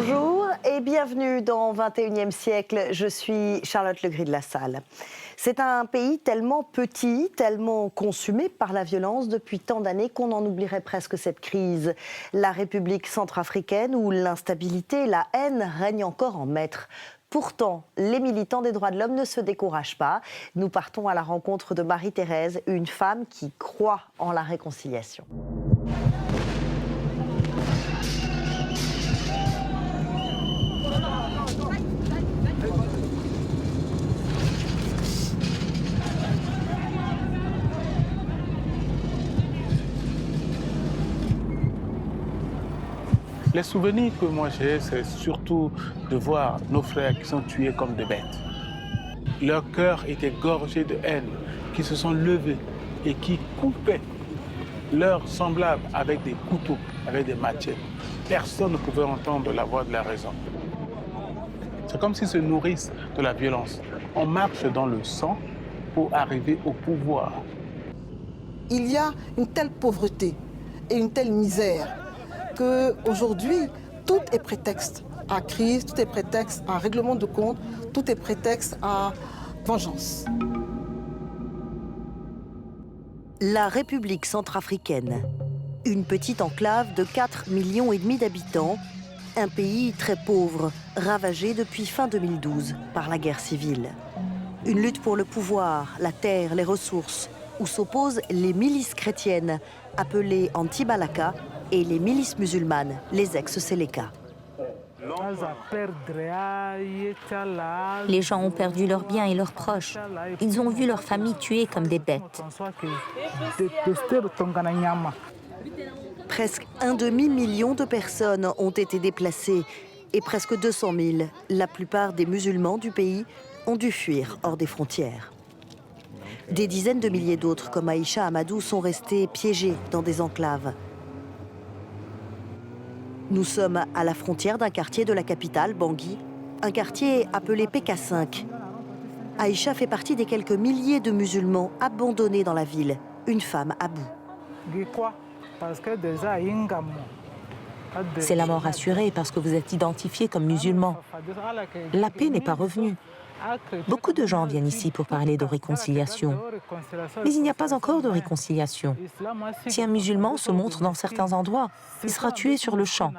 Bonjour et bienvenue dans 21e siècle. Je suis Charlotte Legris de la Salle. C'est un pays tellement petit, tellement consumé par la violence depuis tant d'années qu'on en oublierait presque cette crise. La République centrafricaine où l'instabilité et la haine règnent encore en maître. Pourtant, les militants des droits de l'homme ne se découragent pas. Nous partons à la rencontre de Marie-Thérèse, une femme qui croit en la réconciliation. Les souvenirs que moi j'ai, c'est surtout de voir nos frères qui sont tués comme des bêtes. Leur cœur était gorgé de haine, qui se sont levés et qui coupaient leurs semblables avec des couteaux, avec des machettes. Personne ne pouvait entendre la voix de la raison. C'est comme s'ils se nourrissent de la violence. On marche dans le sang pour arriver au pouvoir. Il y a une telle pauvreté et une telle misère qu'aujourd'hui, tout est prétexte à crise, tout est prétexte à règlement de compte, tout est prétexte à vengeance. La République centrafricaine, une petite enclave de 4,5 millions d'habitants, un pays très pauvre, ravagé depuis fin 2012 par la guerre civile. Une lutte pour le pouvoir, la terre, les ressources, où s'opposent les milices chrétiennes, appelées Anti-Balaka, et les milices musulmanes, les ex-Séléka. Les gens ont perdu leurs biens et leurs proches. Ils ont vu leurs familles tuées comme des bêtes. Presque un demi-million de personnes ont été déplacées et presque 200 000, la plupart des musulmans du pays, ont dû fuir hors des frontières. Des dizaines de milliers d'autres, comme Aïcha Amadou, sont restés piégés dans des enclaves. Nous sommes à la frontière d'un quartier de la capitale, Bangui, un quartier appelé PK5. Aïcha fait partie des quelques milliers de musulmans abandonnés dans la ville, une femme à bout. C'est la mort assurée parce que vous êtes identifié comme musulman. La paix n'est pas revenue. Beaucoup de gens viennent ici pour parler de réconciliation. Mais il n'y a pas encore de réconciliation. Si un musulman se montre dans certains endroits, il sera tué sur le champ.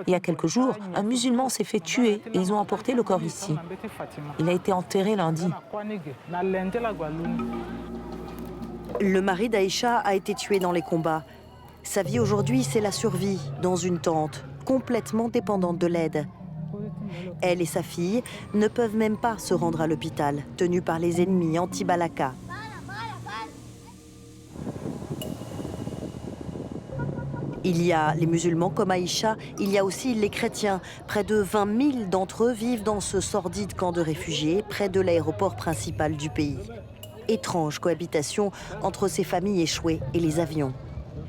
Il y a quelques jours, un musulman s'est fait tuer et ils ont emporté le corps ici. Il a été enterré lundi. Le mari d'Aïcha a été tué dans les combats. Sa vie aujourd'hui, c'est la survie dans une tente, complètement dépendante de l'aide. Elle et sa fille ne peuvent même pas se rendre à l'hôpital, tenus par les ennemis anti-Balaka. Il y a les musulmans comme Aïcha, il y a aussi les chrétiens. Près de 20 000 d'entre eux vivent dans ce sordide camp de réfugiés, près de l'aéroport principal du pays. Étrange cohabitation entre ces familles échouées et les avions.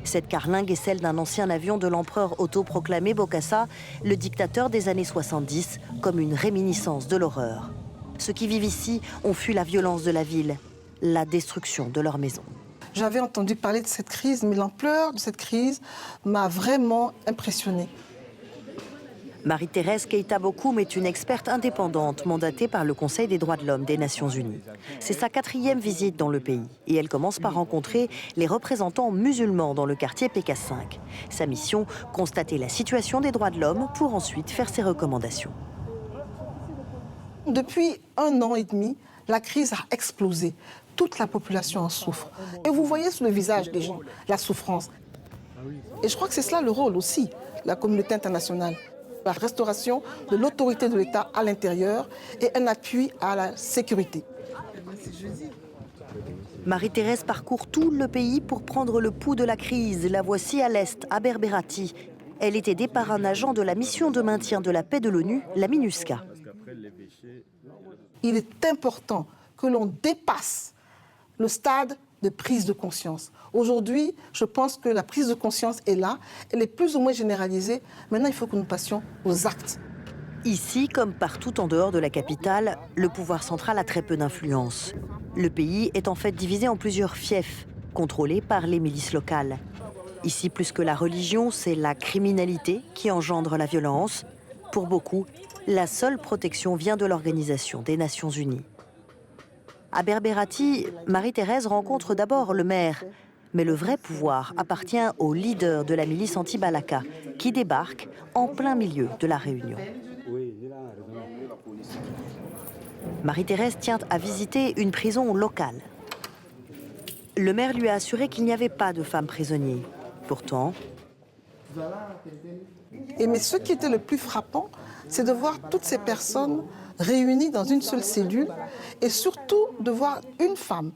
Cette carlingue est celle d'un ancien avion de l'empereur autoproclamé Bokassa, le dictateur des années 70, comme une réminiscence de l'horreur. Ceux qui vivent ici ont fui la violence de la ville, la destruction de leur maison. J'avais entendu parler de cette crise, mais l'ampleur de cette crise m'a vraiment impressionnée. Marie-Thérèse Keita Bokoum est une experte indépendante mandatée par le Conseil des droits de l'homme des Nations Unies. C'est sa 4e visite dans le pays et elle commence par rencontrer les représentants musulmans dans le quartier PK5. Sa mission, constater la situation des droits de l'homme pour ensuite faire ses recommandations. Depuis 1 an et demi, la crise a explosé. Toute la population en souffre. Et vous voyez sur le visage des gens la souffrance. Et je crois que c'est cela le rôle aussi de la communauté internationale. La restauration de l'autorité de l'État à l'intérieur et un appui à la sécurité. Marie-Thérèse parcourt tout le pays pour prendre le pouls de la crise. La voici à l'est, à Berberati. Elle est aidée par un agent de la mission de maintien de la paix de l'ONU, la MINUSCA. Il est important que l'on dépasse le stade de prise de conscience. Aujourd'hui, je pense que la prise de conscience est là, elle est plus ou moins généralisée. Maintenant, il faut que nous passions aux actes. Ici, comme partout en dehors de la capitale, le pouvoir central a très peu d'influence. Le pays est en fait divisé en plusieurs fiefs, contrôlés par les milices locales. Ici, plus que la religion, c'est la criminalité qui engendre la violence. Pour beaucoup, la seule protection vient de l'Organisation des Nations Unies. À Berberati, Marie-Thérèse rencontre d'abord le maire. Mais le vrai pouvoir appartient au leader de la milice anti-Balaka, qui débarque en plein milieu de la réunion. Marie-Thérèse tient à visiter une prison locale. Le maire lui a assuré qu'il n'y avait pas de femmes prisonniers. Pourtant... Mais ce qui était le plus frappant, c'est de voir toutes ces personnes réunies dans une seule cellule et surtout de voir une femme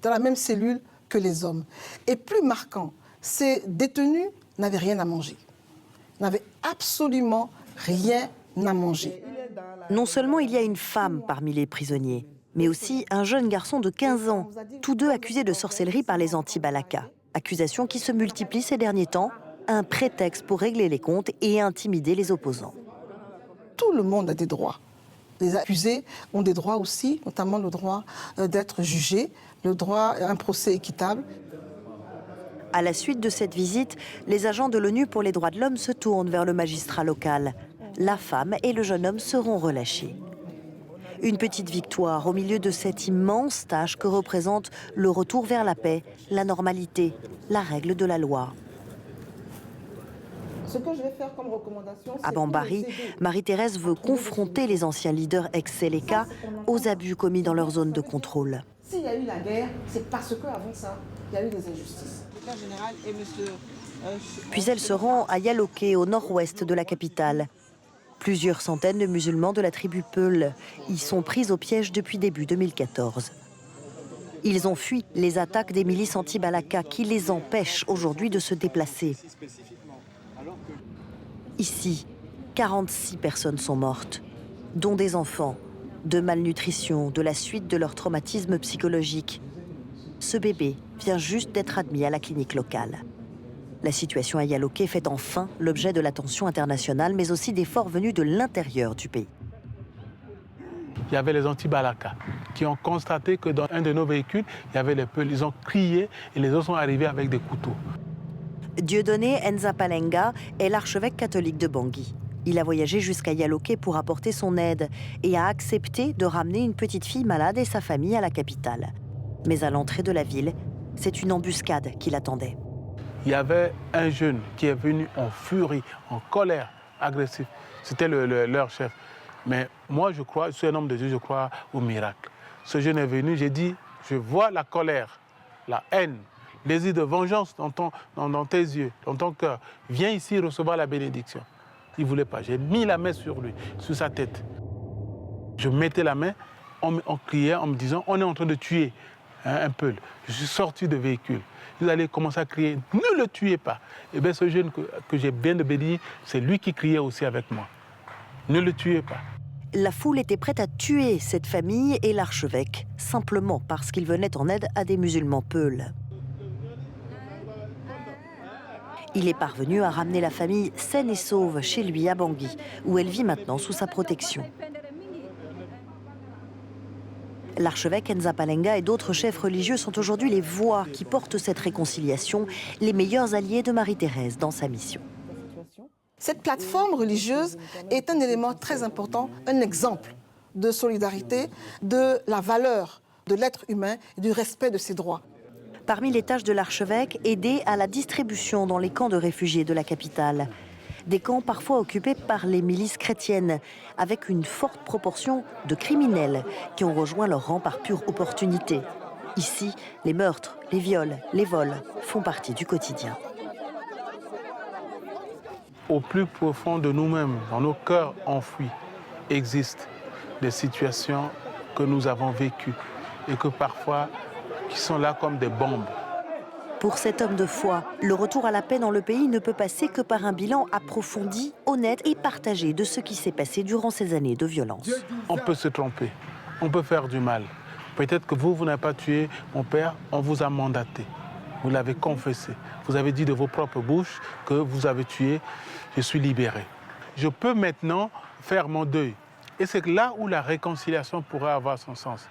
dans la même cellule que les hommes. Et plus marquant, ces détenus n'avaient rien à manger. N'avaient absolument rien à manger. Non seulement il y a une femme parmi les prisonniers, mais aussi un jeune garçon de 15 ans, tous deux accusés de sorcellerie par les anti-Balaka. Accusations qui se multiplient ces derniers temps, un prétexte pour régler les comptes et intimider les opposants. Tout le monde a des droits. Les accusés ont des droits aussi, notamment le droit d'être jugés, le droit à un procès équitable. À la suite de cette visite, les agents de l'ONU pour les droits de l'homme se tournent vers le magistrat local. La femme et le jeune homme seront relâchés. Une petite victoire au milieu de cette immense tâche que représente le retour vers la paix, la normalité, la règle de la loi. Ce que je vais faire comme recommandation, à Bambari, Marie-Thérèse veut confronter les anciens leaders ex-Seleka aux abus commis dans leur zone de contrôle. S'il y a eu la guerre, c'est parce qu'avant ça, il y a eu des injustices. Puis elle se rend à Yaloké, au nord-ouest de la capitale. Plusieurs centaines de musulmans de la tribu Peul y sont pris au piège depuis début 2014. Ils ont fui les attaques des milices anti-Balaka qui les empêchent aujourd'hui de se déplacer. Ici, 46 personnes sont mortes, dont des enfants, de malnutrition, de la suite de leur traumatisme psychologique. Ce bébé vient juste d'être admis à la clinique locale. La situation à Yaloké fait enfin l'objet de l'attention internationale, mais aussi d'efforts venus de l'intérieur du pays. Il y avait les anti-Balaka qui ont constaté que dans un de nos véhicules, il y avait les Peuls. Ils ont crié et les autres sont arrivés avec des couteaux. Dieudonné Nzapalenga est l'archevêque catholique de Bangui. Il a voyagé jusqu'à Yaloké pour apporter son aide et a accepté de ramener une petite fille malade et sa famille à la capitale. Mais à l'entrée de la ville, c'est une embuscade qui l'attendait. Il y avait un jeune qui est venu en furie, en colère, agressif. C'était leur chef. Mais moi, je suis un homme de Dieu, je crois au miracle. Ce jeune est venu, j'ai dit, je vois la colère, la haine, le désir de vengeance dans tes yeux, dans ton cœur. Viens ici recevoir la bénédiction. Il ne voulait pas. J'ai mis la main sur lui, sur sa tête. Je mettais la main, on criait en me disant, on est en train de tuer un Peul. Je suis sorti de véhicule. Ils allaient commencer à crier, ne le tuez pas. Et bien ce jeune que j'ai bien béni, c'est lui qui criait aussi avec moi. Ne le tuez pas. La foule était prête à tuer cette famille et l'archevêque, simplement parce qu'il venait en aide à des musulmans Peuls. Il est parvenu à ramener la famille saine et sauve chez lui à Bangui, où elle vit maintenant sous sa protection. L'archevêque Nzapalenga et d'autres chefs religieux sont aujourd'hui les voix qui portent cette réconciliation, les meilleurs alliés de Marie-Thérèse dans sa mission. Cette plateforme religieuse est un élément très important, un exemple de solidarité, de la valeur de l'être humain et du respect de ses droits. Parmi les tâches de l'archevêque, aider à la distribution dans les camps de réfugiés de la capitale. Des camps parfois occupés par les milices chrétiennes, avec une forte proportion de criminels qui ont rejoint leur rang par pure opportunité. Ici, les meurtres, les viols, les vols font partie du quotidien. Au plus profond de nous-mêmes, dans nos cœurs enfouis, existent des situations que nous avons vécues et que parfois, qui sont là comme des bombes. Pour cet homme de foi, le retour à la paix dans le pays ne peut passer que par un bilan approfondi, honnête et partagé de ce qui s'est passé durant ces années de violence. On peut se tromper, on peut faire du mal. Peut-être que vous n'avez pas tué mon père, on vous a mandaté. Vous l'avez confessé. Vous avez dit de vos propres bouches que vous avez tué, je suis libéré. Je peux maintenant faire mon deuil. Et c'est là où la réconciliation pourrait avoir son sens.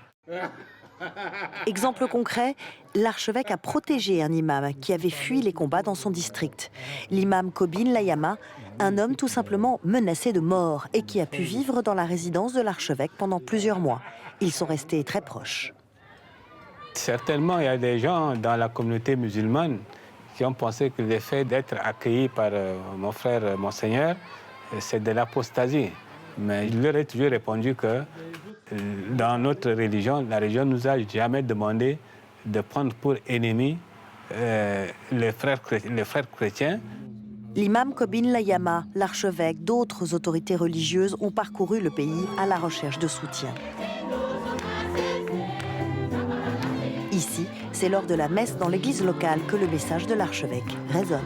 Exemple concret, l'archevêque a protégé un imam qui avait fui les combats dans son district. L'imam Kobin Layama, un homme tout simplement menacé de mort et qui a pu vivre dans la résidence de l'archevêque pendant plusieurs mois. Ils sont restés très proches. Certainement, il y a des gens dans la communauté musulmane qui ont pensé que le fait d'être accueillis par mon frère Monseigneur, c'est de l'apostasie. Mais je leur ai toujours répondu que dans notre religion, la religion ne nous a jamais demandé de prendre pour ennemis les frères chrétiens. L'imam Kobin Layama, l'archevêque, d'autres autorités religieuses ont parcouru le pays à la recherche de soutien. Ici, c'est lors de la messe dans l'église locale que le message de l'archevêque résonne.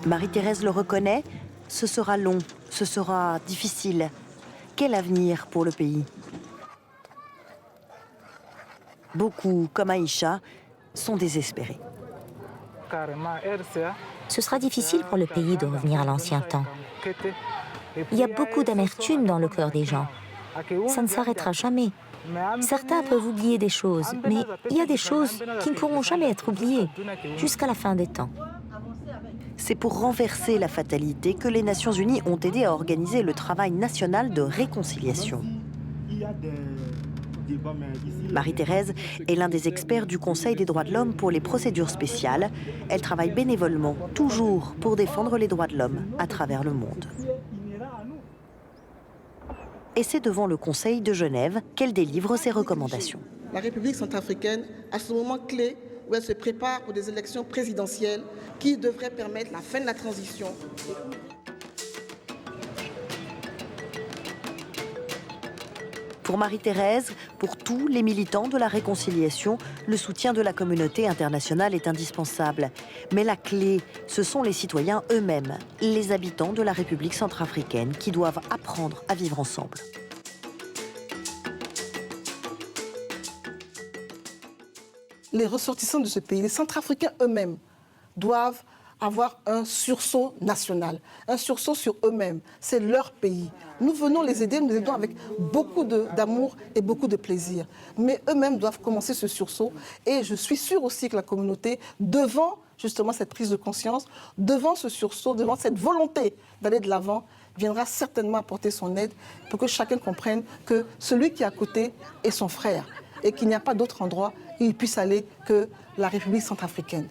Marie-Thérèse le reconnaît, ce sera long, ce sera difficile. Quel avenir pour le pays ? Beaucoup, comme Aïcha, sont désespérés. Ce sera difficile pour le pays de revenir à l'ancien temps. Il y a beaucoup d'amertume dans le cœur des gens. Ça ne s'arrêtera jamais. Certains peuvent oublier des choses, mais il y a des choses qui ne pourront jamais être oubliées jusqu'à la fin des temps. C'est pour renverser la fatalité que les Nations Unies ont aidé à organiser le travail national de réconciliation. Marie-Thérèse est l'un des experts du Conseil des droits de l'homme pour les procédures spéciales. Elle travaille bénévolement, toujours pour défendre les droits de l'homme à travers le monde. Et c'est devant le Conseil de Genève qu'elle délivre ses recommandations. La République centrafricaine, à ce moment clé où elle se prépare pour des élections présidentielles qui devraient permettre la fin de la transition. Pour Marie-Thérèse, pour tous les militants de la réconciliation, le soutien de la communauté internationale est indispensable. Mais la clé, ce sont les citoyens eux-mêmes, les habitants de la République centrafricaine, qui doivent apprendre à vivre ensemble. Les ressortissants de ce pays, les Centrafricains eux-mêmes, doivent avoir un sursaut national, un sursaut sur eux-mêmes. C'est leur pays. Nous venons les aider, nous les aidons avec beaucoup d'amour et beaucoup de plaisir. Mais eux-mêmes doivent commencer ce sursaut. Et je suis sûre aussi que la communauté, devant justement cette prise de conscience, devant ce sursaut, devant cette volonté d'aller de l'avant, viendra certainement apporter son aide pour que chacun comprenne que celui qui est à côté est son frère et qu'il n'y a pas d'autre endroit où il puisse aller que la République centrafricaine.